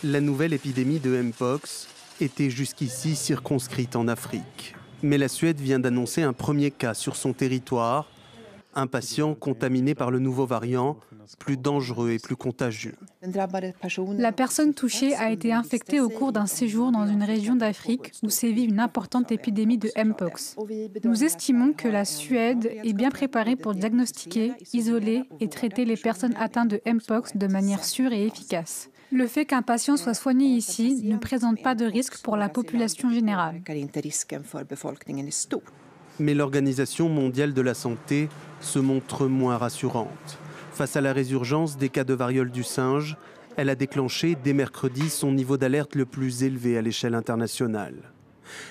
La nouvelle épidémie de Mpox était jusqu'ici circonscrite en Afrique. Mais la Suède vient d'annoncer un premier cas sur son territoire, un patient contaminé par le nouveau variant, plus dangereux et plus contagieux. La personne touchée a été infectée au cours d'un séjour dans une région d'Afrique où sévit une importante épidémie de Mpox. Nous estimons que la Suède est bien préparée pour diagnostiquer, isoler et traiter les personnes atteintes de Mpox de manière sûre et efficace. Le fait qu'un patient soit soigné ici ne présente pas de risque pour la population générale. Mais l'Organisation mondiale de la santé se montre moins rassurante. Face à la résurgence des cas de variole du singe, elle a déclenché dès mercredi son niveau d'alerte le plus élevé à l'échelle internationale.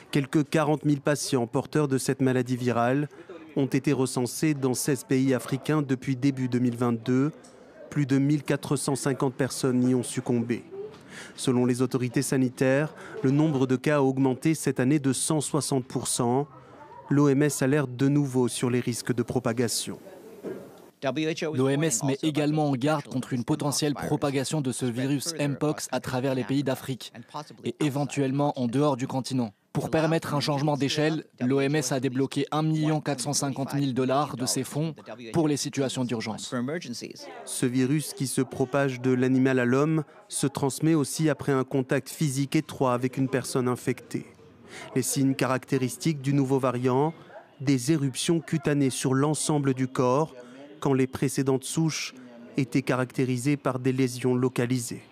Quelques 40 000 patients porteurs de cette maladie virale ont été recensés dans 16 pays africains depuis début 2022. Plus de 1450 personnes y ont succombé. Selon les autorités sanitaires, le nombre de cas a augmenté cette année de 160%. L'OMS alerte de nouveau sur les risques de propagation. L'OMS met également en garde contre une potentielle propagation de ce virus Mpox à travers les pays d'Afrique et éventuellement en dehors du continent. Pour permettre un changement d'échelle, l'OMS a débloqué 1 450 000 $ de ses fonds pour les situations d'urgence. Ce virus qui se propage de l'animal à l'homme se transmet aussi après un contact physique étroit avec une personne infectée. Les signes caractéristiques du nouveau variant, des éruptions cutanées sur l'ensemble du corps, quand les précédentes souches étaient caractérisées par des lésions localisées.